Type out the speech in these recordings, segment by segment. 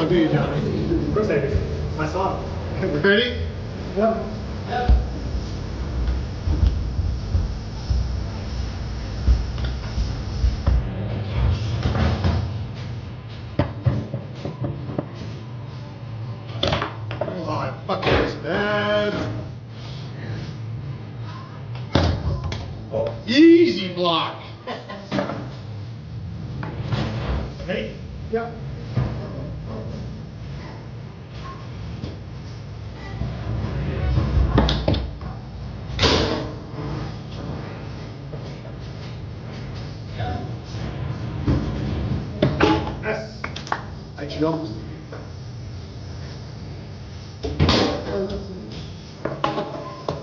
do you, Johnny? Of course I do. My song. Ready? Yep. Oh, fuck this, Dad. Oh, easy block. Ready? Yep. Yes. How'd you go?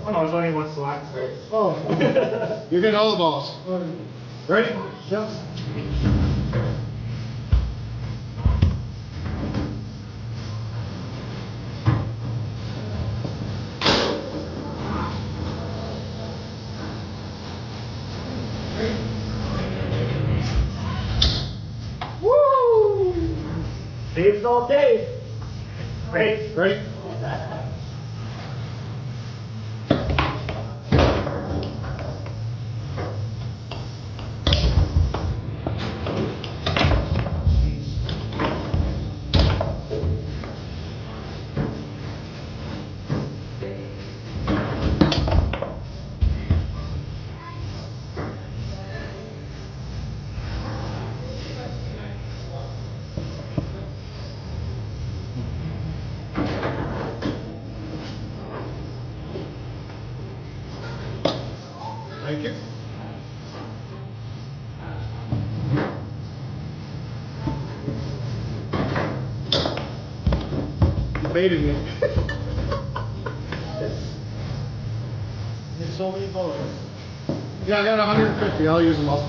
Oh no, there's only one slot. So. Oh. You're getting all the balls. Ready? Yep. Woo! Saves all day. Ready? Ready? Thank you. You baited me. There's so many bullets. Yeah, I got 150. I'll use them all.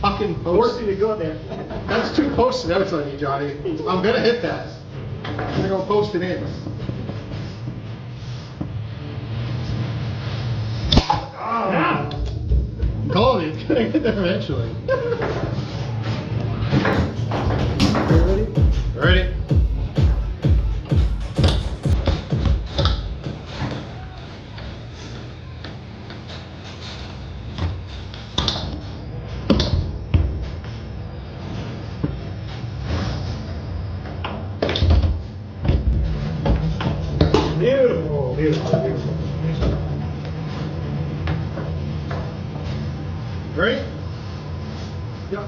Fucking Force post. you to go there. That's too close to that on you, Johnny. I'm gonna hit that. I'm gonna go post it in. Ah. Call me. It's gonna get there eventually. Ready? Ready? Beautiful, beautiful, beautiful. Ready? Yep.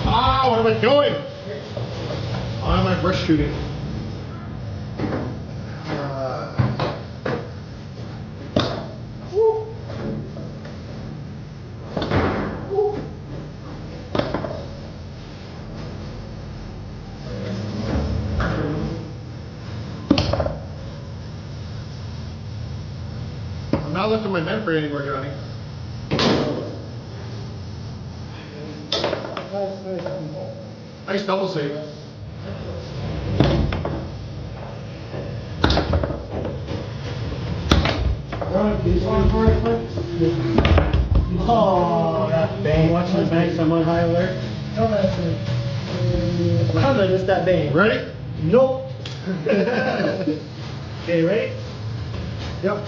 Ah, what am I doing? Why am I brush shooting? Woo. Woo. I'm not lifting my net for anymore, Johnny. Nice double save. Oh, that bang. Watching the banks, I'm on high alert. No, that's it. How did I miss that bang? Ready? Nope. Okay, ready? Yep.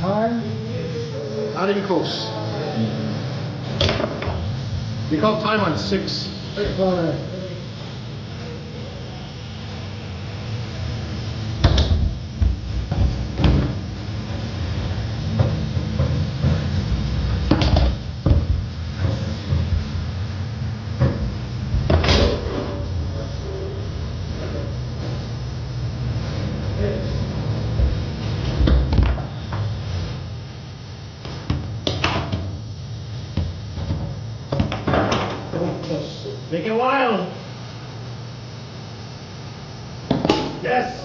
Time. Not even close. You called time on 6. Make it wild. Yes.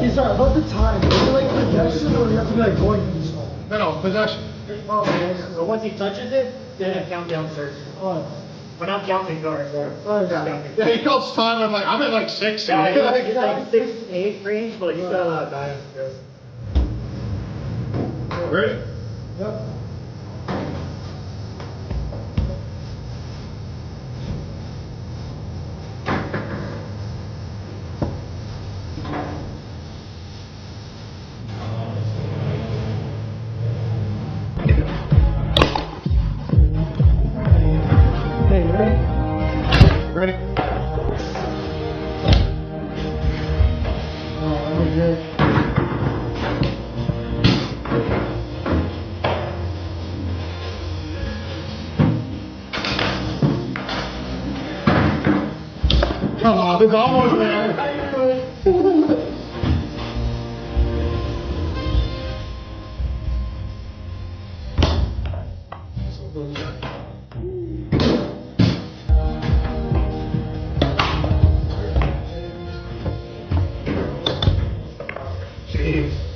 He's sorry, about the time. Is it like possession or you have to be like going slow? No, possession. Oh, So once he touches it, then a countdown starts. oh. We're not counting guards. Oh, yeah. Yeah, he calls time. I'm like, I'm at like 6. Yeah, it's like 6, 8 range, but you got a lot of time. Ready? Yep. Hey, you ready? Ready? Oh, that was good. Come on, it's almost there.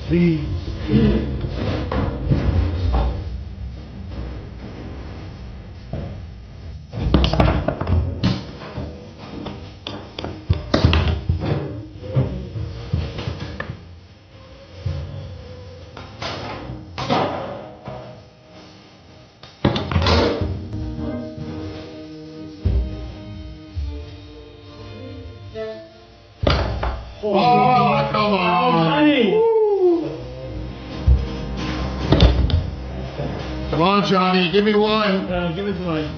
Please. Oh, come on. Come on, Johnny, give me one. Give it to mine.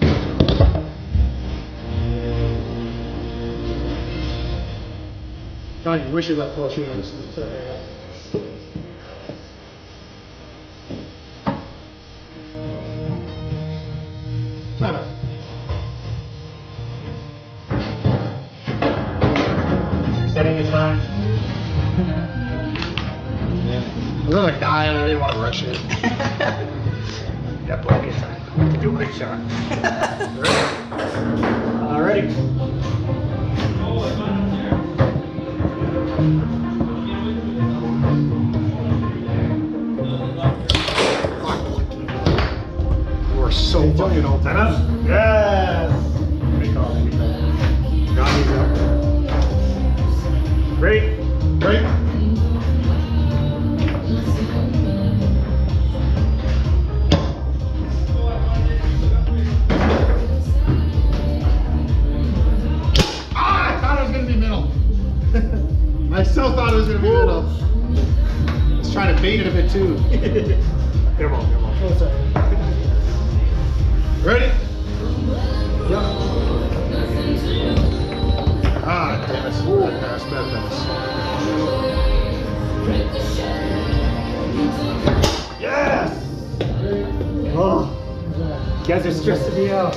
Johnny, wish you that close. Setting his time. I'm gonna die and I didn't want to rush it. Got plenty of time to do a good shot. Ready? You are so fucking old. Time up. Yes. Good call. Johnny's up. Ready? Ready? Ah, I thought it was gonna be middle. I still thought it was gonna be middle. I was trying to bait it a bit too. Come on, come on. Oh, sorry. Ready? Yep. Ah, damn it. Bad pass, bad pass. Yes. Oh, you guys are stressing me out.